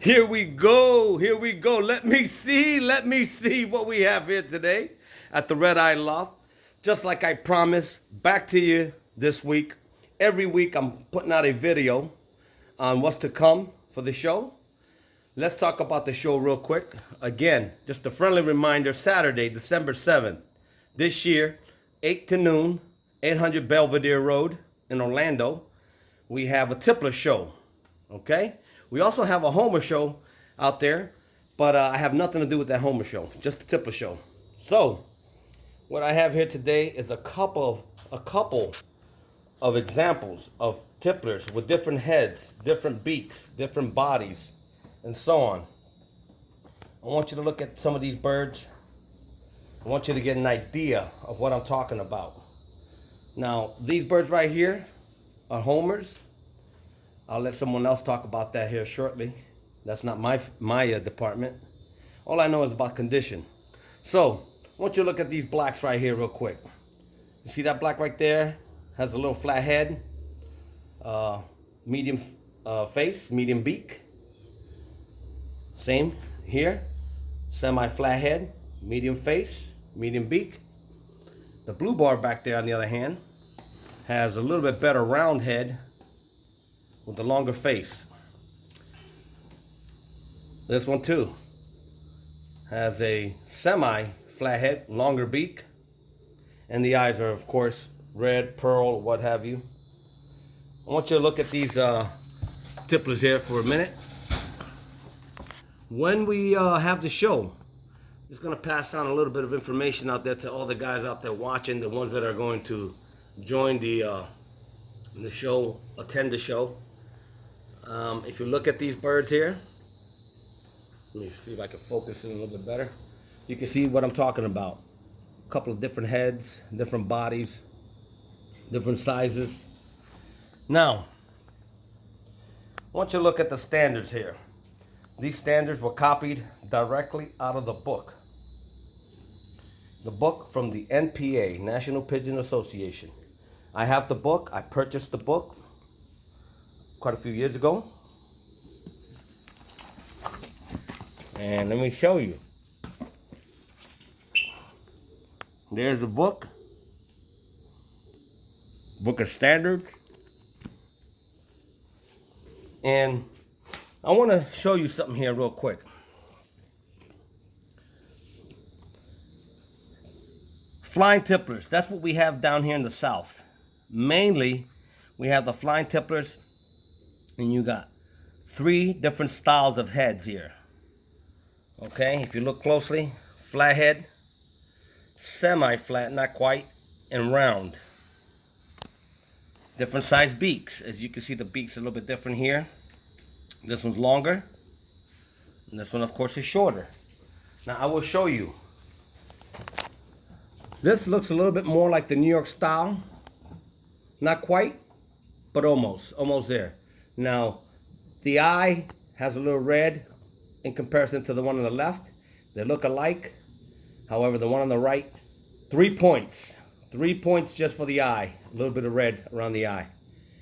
Here we go. Here we go. Let me see what we have here today at the Red Eye Loft. Just like I promised, back to you this week. Every week I'm putting out a video on what's to come for the show. Let's talk about the show real quick. Again, just a friendly reminder, Saturday, December 7th, this year, 8 to noon, 800 Belvedere Road in Orlando. We have a Tippler show, okay? We also have a Homer show out there, but I have nothing to do with that Homer show, just the Tippler show. So, what I have here today is a couple of examples of tipplers with different heads, different beaks, different bodies, and so on. I want you to look at some of these birds. I want you to get an idea of what I'm talking about. Now, these birds right here are homers. I'll let someone else talk about that here shortly. That's not my department. All I know is about condition. So, I want you to look at these blacks right here real quick. You see that black right there? Has a little flat head, medium face, medium beak. Same here, semi-flat head, medium face, medium beak. The blue bar back there, on the other hand, has a little bit better round head with a longer face. This one too has a semi-flat head, longer beak, and the eyes are, of course, red, pearl, what have you. I want you to look at these tipplers here for a minute. When we have the show, I'm just going to pass on a little bit of information out there to all the guys out there watching, the ones that are going to join the show, attend the show. If you look at these birds here, let me see if I can focus in a little bit better. You can see what I'm talking about. A couple of different heads, different bodies, different sizes. Now, I want you to look at the standards here. These standards were copied directly out of the book. The book from the NPA, National Pigeon Association. I have the book. I purchased the book quite a few years ago. And let me show you. There's the book. Book of Standards. And I want to show you something here real quick. Flying tipplers, that's what we have down here in the South. Mainly, we have the flying tipplers, and you got 3 different styles of heads here. Okay, if you look closely, flat head, semi-flat, not quite, and round. Different size beaks. As you can see, the beak's a little bit different here. This one's longer, and this one, of course, is shorter. Now, I will show you. This looks a little bit more like the New York style. Not quite, but almost there. Now, the eye has a little red in comparison to the one on the left. They look alike. However, the one on the right, 3 points. 3 points just for the eye. A little bit of red around the eye.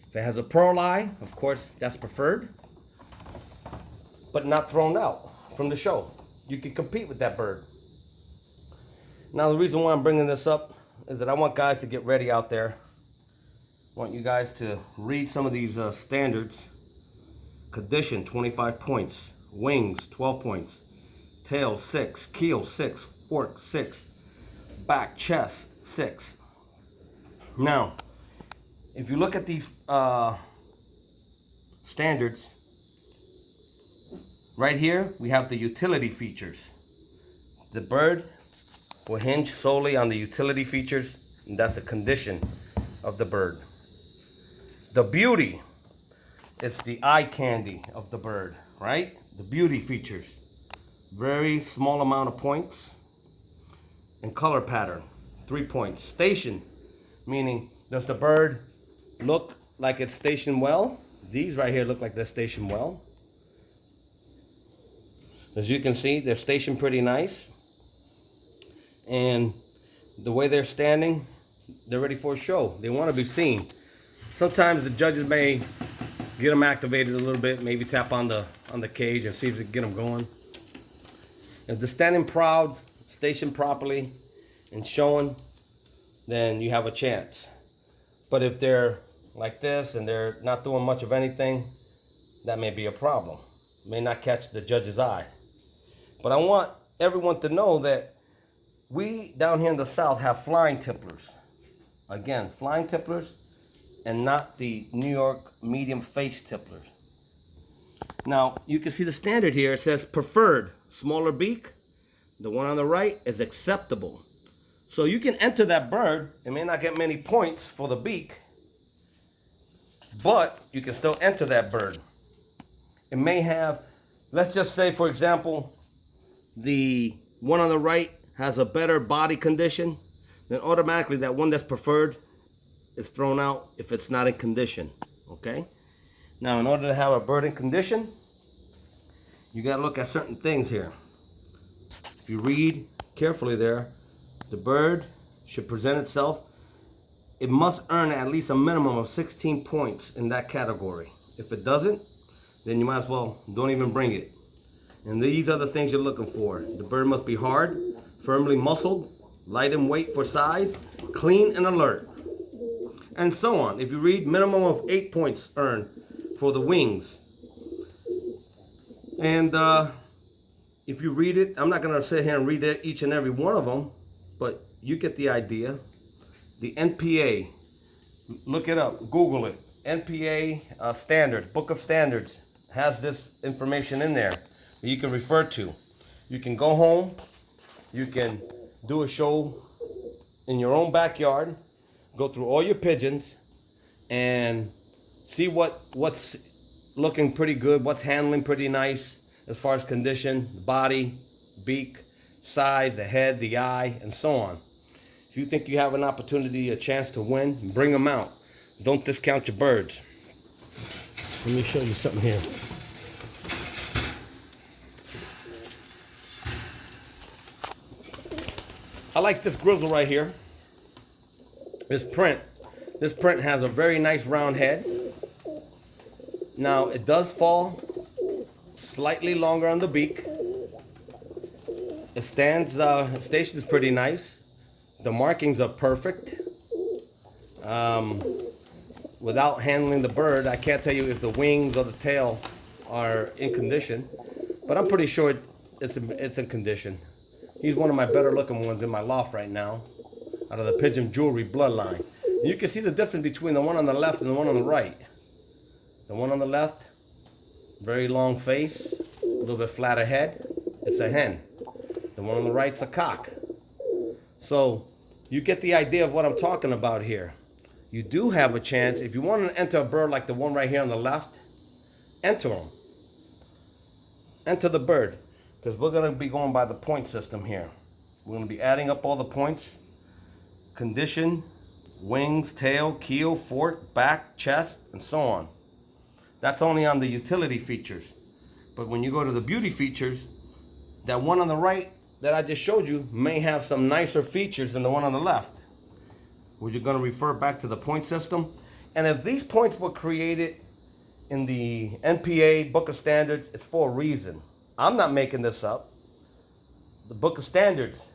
If it has a pearl eye, of course, that's preferred, but not thrown out from the show. You can compete with that bird. Now, the reason why I'm bringing this up is that I want guys to get ready out there. I want you guys to read some of these standards. Condition, 25 points. Wings, 12 points. Tail, 6. Keel, 6. Fork, 6. Back, chest, 6. Now, if you look at these standards, right here, we have the utility features. The bird will hinge solely on the utility features, and that's the condition of the bird. The beauty is the eye candy of the bird, right? The beauty features. Very small amount of points. And color pattern, 3 points. Station, meaning does the bird look like it's stationed well? These right here look like they're stationed well. As you can see, they're stationed pretty nice. And the way they're standing, they're ready for a show. They want to be seen. Sometimes the judges may get them activated a little bit. Maybe tap on the cage and see if we can get them going. If they're standing proud, stationed properly, and showing, then you have a chance. But if they're like this and they're not doing much of anything, that may be a problem. May not catch the judge's eye. But I want everyone to know that we down here in the South have flying tipplers. Again, flying tipplers, and not the New York medium face tipplers. Now, you can see the standard here. It says preferred, smaller beak. The one on the right is acceptable. So you can enter that bird. It may not get many points for the beak, but you can still enter that bird. It may have, let's just say, for example, the one on the right has a better body condition, then automatically that one that's preferred is thrown out if it's not in condition, okay? Now, in order to have a bird in condition, you gotta look at certain things here. If you read carefully there, the bird should present itself. It must earn at least a minimum of 16 points in that category. If it doesn't, then you might as well don't even bring it. And these are the things you're looking for. The bird must be hard, firmly muscled, light in weight for size, clean and alert, and so on. If you read, minimum of 8 points earned for the wings. And if you read it, I'm not gonna sit here and read each and every one of them, but you get the idea. The NPA, look it up, Google it. NPA standards, Book of Standards, has this information in there that you can refer to. You can go home, you can do a show in your own backyard, go through all your pigeons, and see what's looking pretty good, what's handling pretty nice as far as condition, the body, beak, size, the head, the eye, and so on. If you think you have an opportunity, a chance to win, bring them out. Don't discount your birds. Let me show you something here. I like this grizzle right here. This print. This print has a very nice round head. Now, it does fall slightly longer on the beak. It stands, stations pretty nice. The markings are perfect. Without handling the bird, I can't tell you if the wings or the tail are in condition, but I'm pretty sure it's in condition. He's one of my better looking ones in my loft right now, out of the pigeon jewelry bloodline. And you can see the difference between the one on the left and the one on the right. The one on the left, very long face, a little bit flatter head. It's a hen. The one on the right's a cock. So you get the idea of what I'm talking about here. You do have a chance. If you want to enter a bird like the one right here on the left, enter him. Enter the bird, because we're going to be going by the point system here. We're going to be adding up all the points, condition, wings, tail, keel, fork, back, chest, and so on. That's only on the utility features. But when you go to the beauty features, that one on the right that I just showed you may have some nicer features than the one on the left, which you're going to refer back to the point system. And if these points were created in the NPA Book of Standards, it's for a reason. I'm not making this up. The Book of Standards,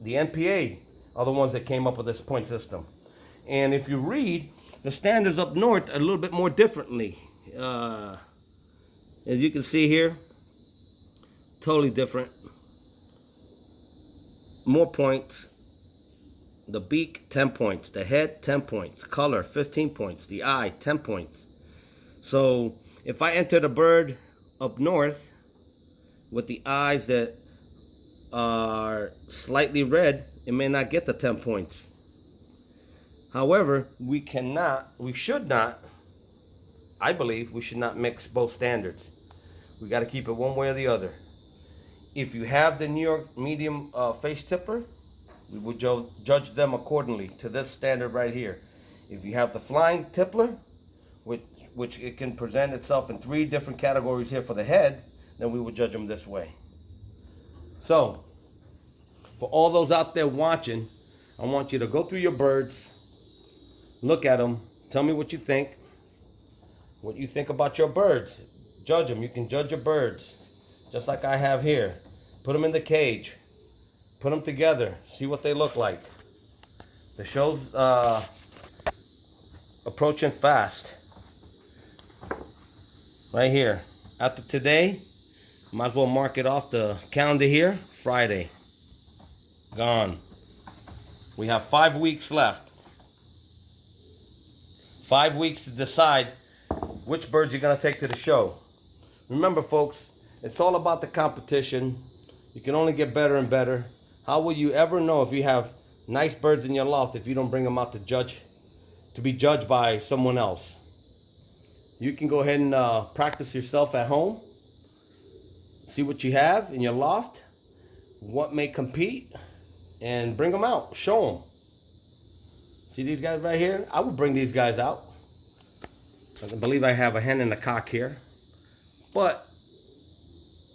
the NPA, are the ones that came up with this point system. And if you read, the standards up north are a little bit more differently. As you can see here, totally different. More points. The beak, 10 points. The head, 10 points. Color, 15 points. The eye, 10 points. So if I enter the bird up north with the eyes that are slightly red, it may not get the 10 points. However, we should not, I believe, we should not mix both standards. We got to keep it one way or the other. If you have the New York medium face tippler, we would judge them accordingly to this standard right here. If you have the flying tippler, which it can present itself in 3 different categories here for the head, then we would judge them this way. So, for all those out there watching, I want you to go through your birds, look at them, tell me what you think. what you think about your birds. Judge them. You can judge your birds, just like I have here. Put them in the cage. Put them together. See what they look like. The show's approaching fast. Right here. After today, might as well mark it off the calendar here. Friday. Gone. We have 5 weeks left. 5 weeks to decide which birds you're going to take to the show. Remember, folks, it's all about the competition. You can only get better and better. How will you ever know if you have nice birds in your loft if you don't bring them out to be judged by someone else? You can go ahead and practice yourself at home. See what you have in your loft, what may compete, and bring them out. Show them. See these guys right here? I would bring these guys out. I believe I have a hen and a cock here. But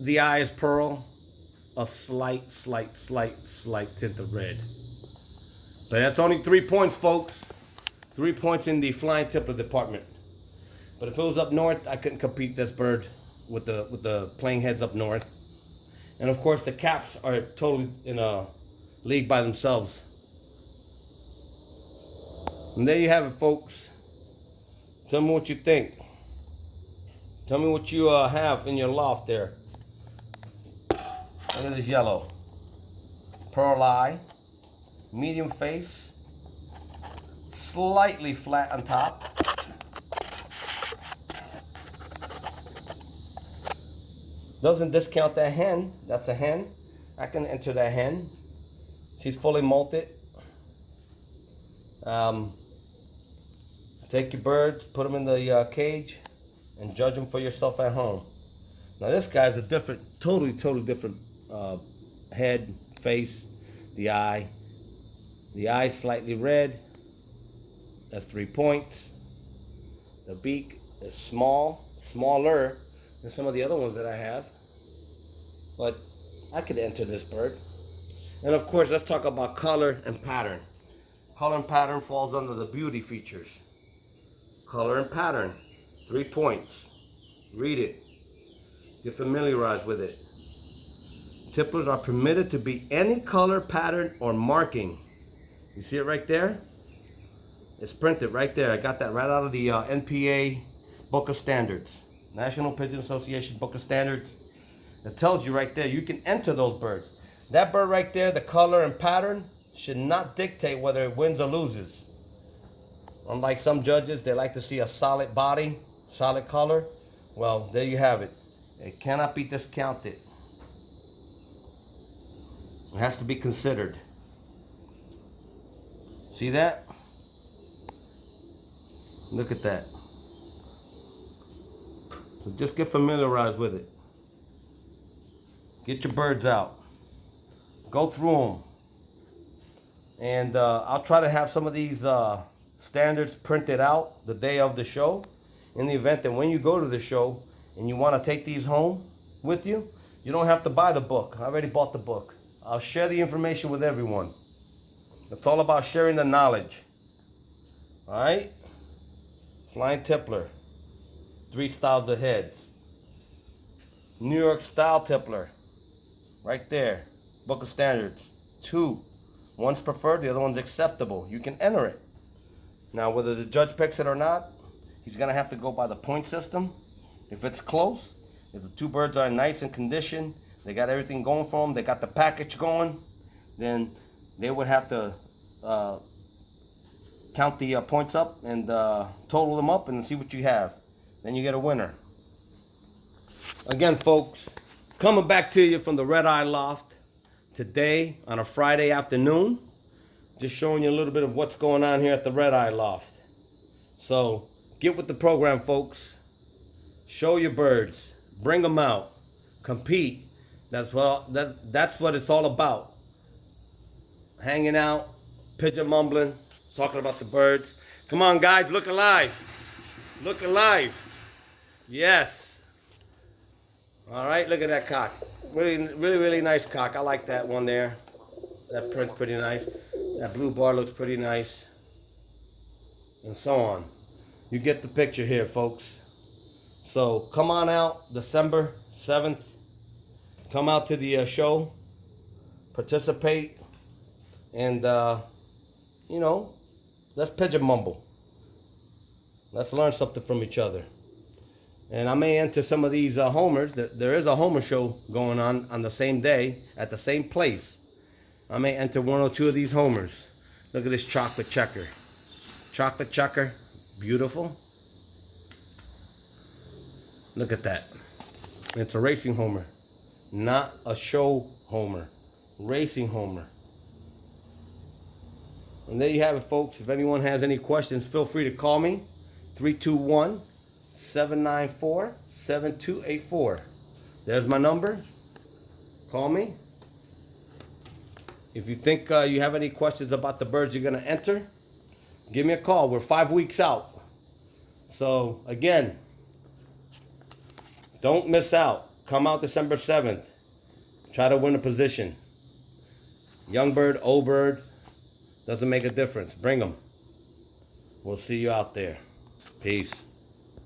the eye is pearl, a slight tint of red. But that's only 3 points, folks. 3 points in the flying tippler department. But if it was up north, I couldn't compete this bird with the playing heads up north. And of course, the caps are totally in a league by themselves. And there you have it, folks. Tell me what you think. Tell me what you have in your loft there. Look at this yellow. Pearl eye, medium face, slightly flat on top. Doesn't discount that hen. That's a hen. I can enter that hen. She's fully molted. Take your birds, put them in the cage, and judge them for yourself at home. Now this guy's a different, totally different head, face, the eye. The eye slightly red. That's 3 points. The beak is smaller than some of the other ones that I have. But I could enter this bird. And of course, let's talk about color and pattern. Color and pattern falls under the beauty features. Color and pattern, 3 points. Read it. Get familiarized with it. Tipplers are permitted to be any color, pattern, or marking. You see it right there? It's printed right there. I got that right out of the NPA Book of Standards. National Pigeon Association Book of Standards. It tells you right there, you can enter those birds. That bird right there, the color and pattern, should not dictate whether it wins or loses. Unlike some judges, they like to see a solid body, solid color. Well, there you have it. It cannot be discounted. It has to be considered. See that? Look at that. So just get familiarized with it. Get your birds out. Go through them. And I'll try to have some of these standards printed out the day of the show. In the event that when you go to the show and you want to take these home with you, you don't have to buy the book. I already bought the book. I'll share the information with everyone. It's all about sharing the knowledge. All right? Flying Tippler. 3 styles of heads. New York style Tippler. Right there. Book of Standards. 2. One's preferred, the other one's acceptable. You can enter it. Now, whether the judge picks it or not, he's going to have to go by the point system. If it's close, if the 2 birds are in nice and condition, they got everything going for them, they got the package going, then they would have to count the points up and total them up and see what you have. Then you get a winner. Again, folks, coming back to you from the Red Eye Loft today on a Friday afternoon. Just showing you a little bit of what's going on here at the Red Eye Loft. So get with the program, folks. Show your birds. Bring them out. Compete. That's what it's all about. Hanging out, pigeon mumbling, talking about the birds. Come on, guys, look alive. Look alive. Yes. All right, look at that cock. Really nice cock. I like that one there. That print's pretty nice. That blue bar looks pretty nice. And so on. You get the picture here, folks. So come on out December 7th. Come out to the show, participate, and you know, let's pigeon mumble. Let's learn something from each other. And I may enter some of these homers. There is a homer show going on the same day at the same place. I may enter one or two of these homers. Look at this chocolate checker. Chocolate checker, beautiful. Look at that. It's a racing homer, not a show homer. Racing homer. And there you have it, folks. If anyone has any questions, feel free to call me. 321-794-7284. There's my number. Call me. If you think you have any questions about the birds you're going to enter, give me a call. We're 5 weeks out. So, again, don't miss out. Come out December 7th. Try to win a position. Young bird, old bird, doesn't make a difference. Bring them. We'll see you out there. Peace.